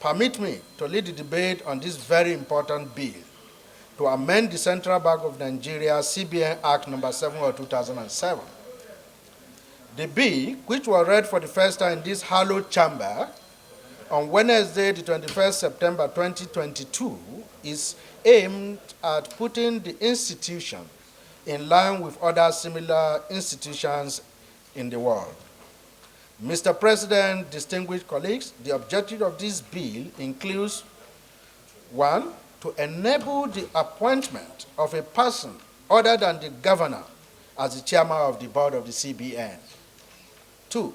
permit me to lead the debate on this very important bill to amend the Central Bank of Nigeria CBN Act number 7 of 2007. The bill, which was read for the first time in this hallowed chamber on Wednesday, the 21st September 2022, is aimed at putting the institution in line with other similar institutions in the world. Mr. President, distinguished colleagues, the objective of this bill includes: 1, to enable the appointment of a person other than the governor as the chairman of the board of the CBN. 2,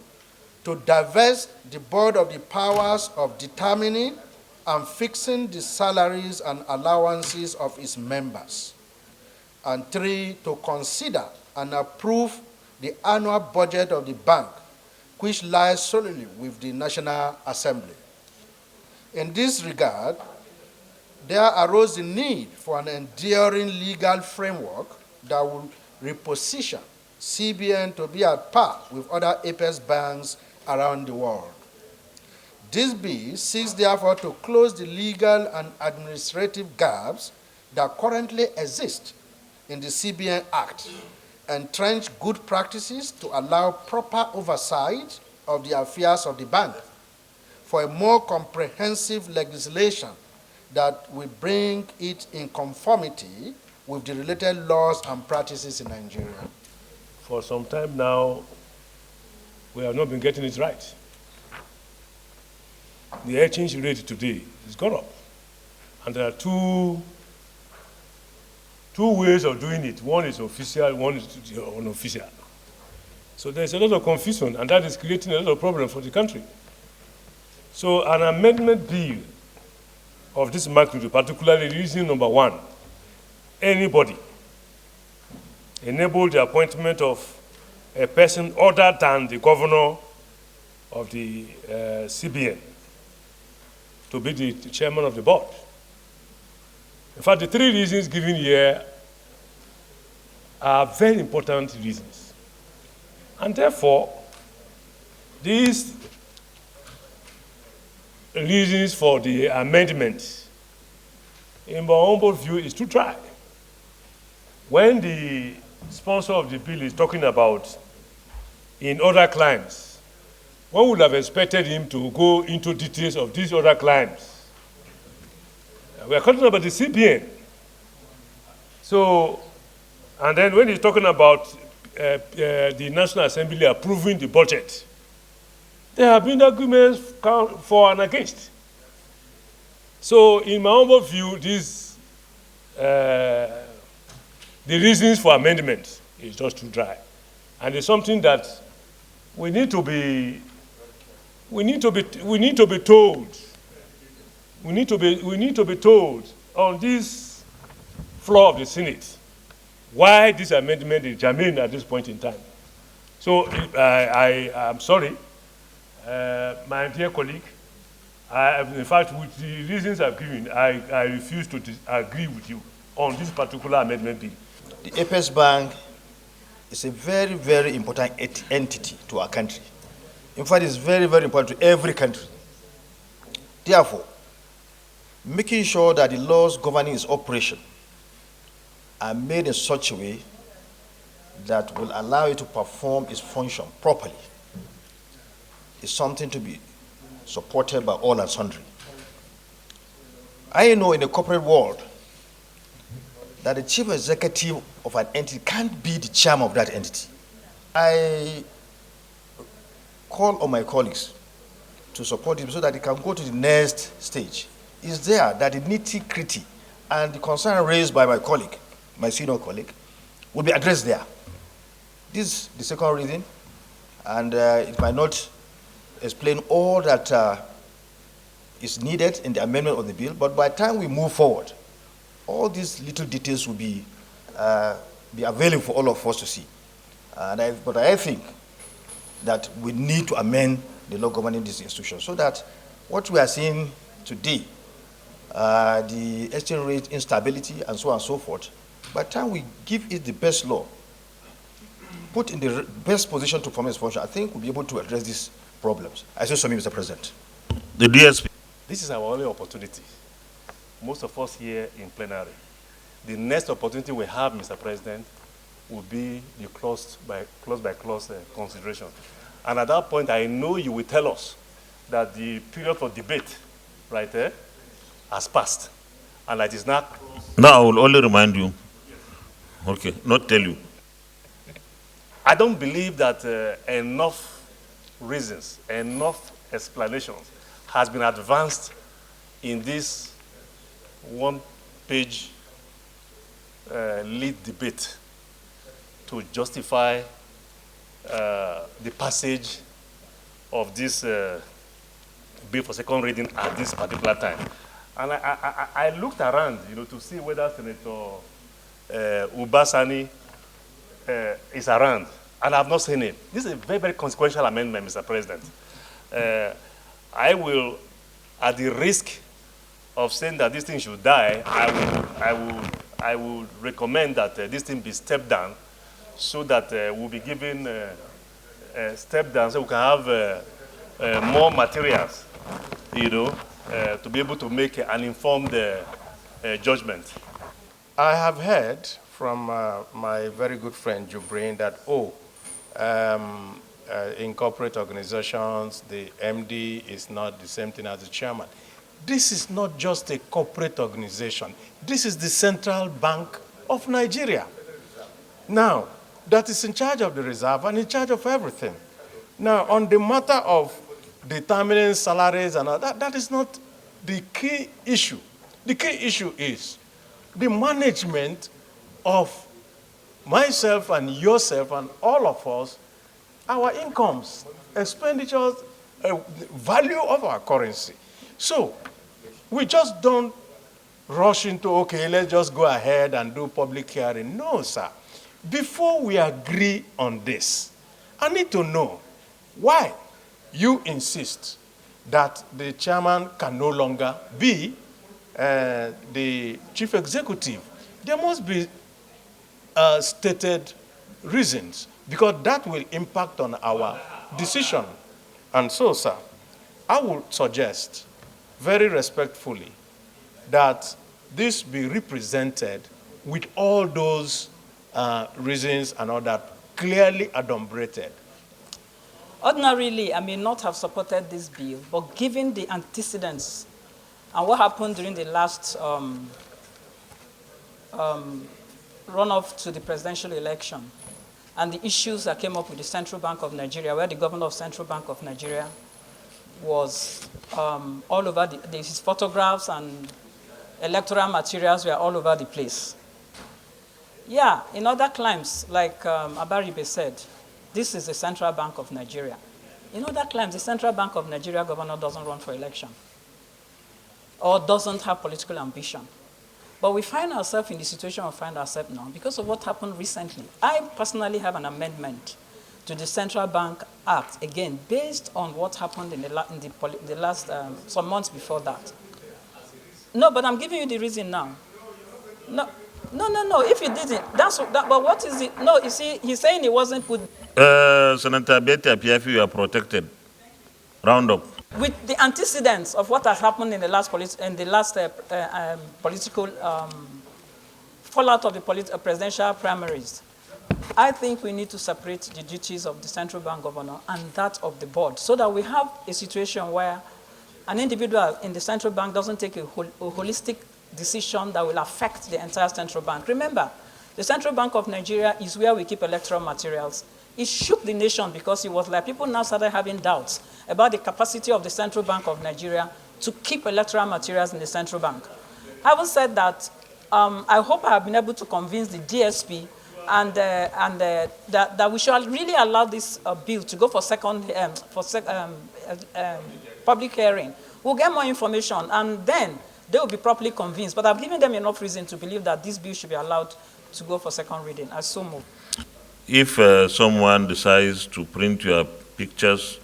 to divest the board of the powers of determining and fixing the salaries and allowances of its members. And 3, to consider and approve the annual budget of the bank, which lies solely with the National Assembly. In this regard, there arose the need for an enduring legal framework that will reposition CBN to be at par with other apex banks around the world. This bill seeks, therefore, to close the legal and administrative gaps that currently exist in the CBN Act, entrench good practices to allow proper oversight of the affairs of the bank, for a more comprehensive legislation that will bring it in conformity with the related laws and practices in Nigeria. For some time now, we have not been getting it right. The exchange rate today has gone up, and there are two ways of doing it. One is official, one is unofficial. So there's a lot of confusion, and that is creating a lot of problems for the country. So an amendment bill of this magnitude, particularly reason number 1, anybody enable the appointment of a person other than the governor of the CBN to be the chairman of the board. In fact, the 3 reasons given here are very important reasons. And therefore, these reasons for the amendment, in my humble view, is to try. When the sponsor of the bill is talking about in other climes, one would have expected him to go into details of these other climes. We are talking about the CBN. So, and then when he's talking about the National Assembly approving the budget, there have been arguments for and against. So, in my humble view, the reasons for amendment is just too dry, and it's something that we need to be told. We need to be told on this floor of the Senate why this amendment is germane at this point in time. So I am sorry, my dear colleague. In fact, with the reasons I've given, I refuse to agree with you on this particular amendment bill. The apex bank is a very, very important entity to our country. In fact, it's very, very important to every country. Therefore, making sure that the laws governing its operation are made in such a way that will allow it to perform its function properly is something to be supported by all and sundry. I know in the corporate world that the chief executive of an entity can't be the chairman of that entity. I call on my colleagues to support him so that he can go to the next stage. It's there that the nitty-gritty and the concern raised by my colleague, my senior colleague, will be addressed there. This is the second reason, and it might not explain all that is needed in the amendment of the bill, but by the time we move forward, all these little details will be available for all of us to see. But I think that we need to amend the law governing this institution so that what we are seeing today, the exchange rate instability and so on and so forth, by the time we give it the best law, put in the best position to perform its function, I think we'll be able to address these problems. I say so, Mr. President. The DSP. This is our only opportunity. Most of us here in plenary. The next opportunity we have, Mr. President, will be the clause by clause consideration. And at that point, I know you will tell us that the period for debate, right there, has passed. And that is not. Now I will only remind you. Okay, not tell you. I don't believe that enough reasons, enough explanations has been advanced in this one-page lead debate to justify the passage of this bill for second reading at this particular time. And I looked around, to see whether Senator Ubasani is around, and I've not seen him. This is a very, very consequential amendment, Mr. President. I will, at the risk of saying that this thing should die, I will recommend that this thing be stepped down, so that we'll be given step down, so we can have more materials, to be able to make an informed judgment. I have heard from my very good friend Jubrain that, in corporate organizations, the MD is not the same thing as the chairman. This is not just a corporate organization. This is the Central Bank of Nigeria. Now, that is in charge of the reserve and in charge of everything. Now, on the matter of determining salaries and all that, that is not the key issue. The key issue is the management of myself and yourself and all of us, our incomes, expenditures, value of our currency. So we just don't rush into, okay, let's just go ahead and do public hearing. No, sir. Before we agree on this, I need to know why you insist that the chairman can no longer be the chief executive. There must be stated reasons, because that will impact on our decision. And so, sir, I would suggest very respectfully that this be represented with all those reasons and all that clearly adumbrated. Ordinarily, I may not have supported this bill, but given the antecedents and what happened during the last runoff to the presidential election and the issues that came up with the Central Bank of Nigeria, where the governor of Central Bank of Nigeria was all over, his photographs and electoral materials were all over the place. Yeah, in other climes, like Abaribe said, this is the Central Bank of Nigeria. In other climes, the Central Bank of Nigeria governor doesn't run for election or doesn't have political ambition. But we find ourselves in the situation we find ourselves now because of what happened recently. I personally have an amendment to the Central Bank Act, again, based on what happened in the last, some months before that. No, but I'm giving you the reason now. No, if you didn't, but what is it? No, you see, he's saying he wasn't put. Senator Betty Apiafi, you are protected. Round up. With the antecedents of what has happened in the last, political fallout of the presidential primaries, I think we need to separate the duties of the central bank governor and that of the board, so that we have a situation where an individual in the central bank doesn't take a holistic decision that will affect the entire central bank. Remember, the Central Bank of Nigeria is where we keep electoral materials. It shook the nation because it was like people now started having doubts about the capacity of the Central Bank of Nigeria to keep electoral materials in the central bank. Having said that, I hope I have been able to convince the DSP that we should really allow this bill to go for public hearing. We'll get more information, and then they will be properly convinced. But I've given them enough reason to believe that this bill should be allowed to go for second reading. I so move. If someone decides to print your pictures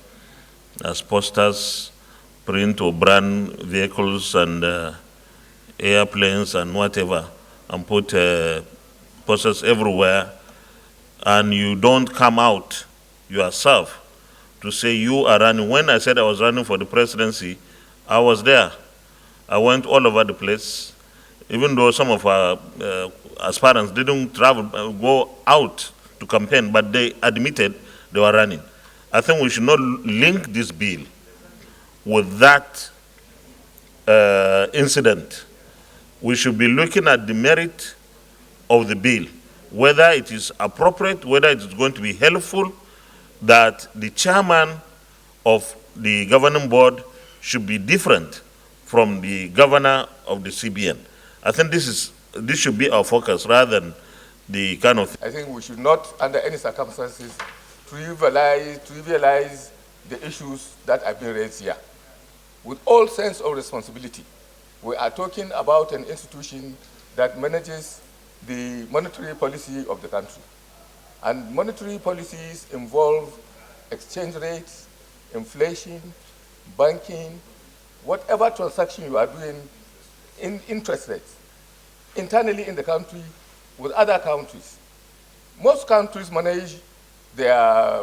as posters, print or brand vehicles and airplanes and whatever, and put posters everywhere, and you don't come out yourself to say you are running. When I said I was running for the presidency, I was there. I went all over the place, even though some of our aspirants didn't travel, go out to campaign, but they admitted they were running. I think we should not link this bill with that incident. We should be looking at the merit of the bill, whether it is appropriate, whether it is going to be helpful, that the chairman of the governing board should be different from the governor of the CBN. I think this should be our focus rather than the kind of... I think we should not, under any circumstances, trivialize the issues that have been raised here. With all sense of responsibility, we are talking about an institution that manages the monetary policy of the country. And monetary policies involve exchange rates, inflation, banking, whatever transaction you are doing in interest rates, internally in the country with other countries. Most countries manage their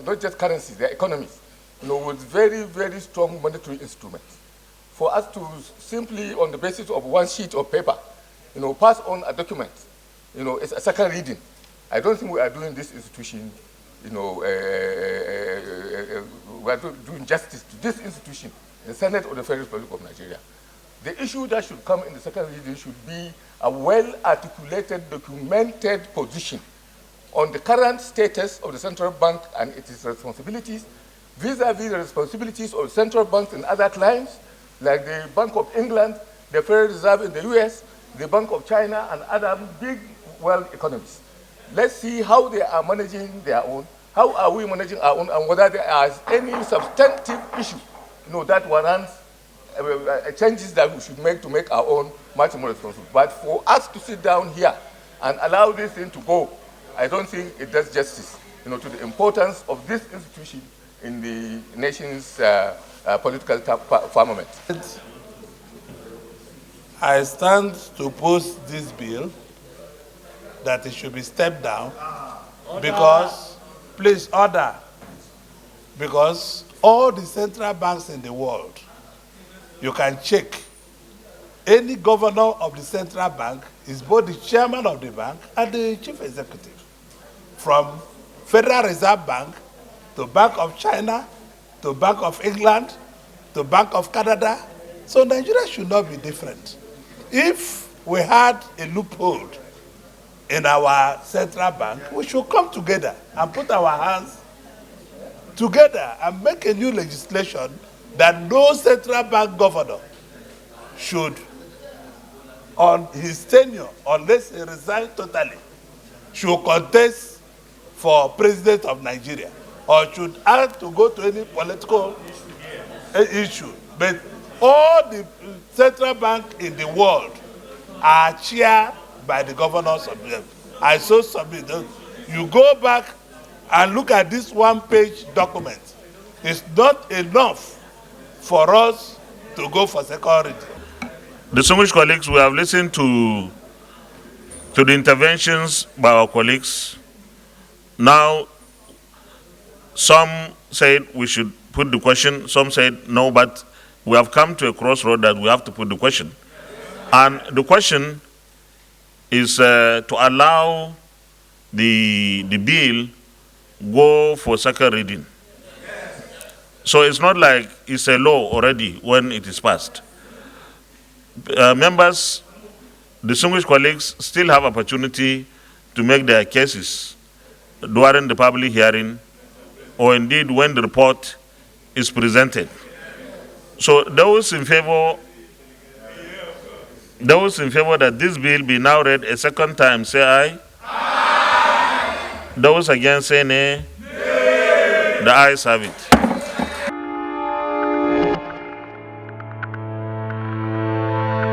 not just currencies, their economies, with very, very strong monetary instruments. For us to simply, on the basis of one sheet of paper, pass on a document, it's a second reading. I don't think we are doing this institution, we are doing justice to this institution, the Senate of the Federal Republic of Nigeria. The issue that should come in the second reading should be a well-articulated, documented position on the current status of the central bank and its responsibilities, vis-a-vis the responsibilities of central banks and other clients, like the Bank of England, the Federal Reserve in the US, the Bank of China, and other big world economies. Let's see how they are managing their own, how are we managing our own, and whether there is any substantive issue that warrants changes that we should make to make our own much more responsible. But for us to sit down here and allow this thing to go, I don't think it does justice to the importance of this institution in the nation's political firmament. I stand to oppose this bill, that it should be stepped down, because, please, order, because all the central banks in the world, you can check, any governor of the central bank is both the chairman of the bank and the chief executive. From Federal Reserve Bank to Bank of China to Bank of England to Bank of Canada. So Nigeria should not be different. If we had a loophole in our central bank, we should come together and put our hands together and make a new legislation that no central bank governor should, on his tenure, unless he resigns totally, should contest for president of Nigeria, or should have to go to any political issue. But all the central bank in the world are chaired by the governors of them. I so submit. You go back and look at this one-page document. It's not enough for us to go for second reading. Distinguished colleagues, we have listened to the interventions by our colleagues. Now, some said we should put the question, some said no, but we have come to a crossroad that we have to put the question. And the question is to allow the bill go for second reading. So it's not like it's a law already when it is passed. Members, distinguished colleagues, still have opportunity to make their cases during the public hearing, or indeed when the report is presented. So those in favor that this bill be now read a second time, say aye. Aye. Those against, say nay. Nay. The ayes have it.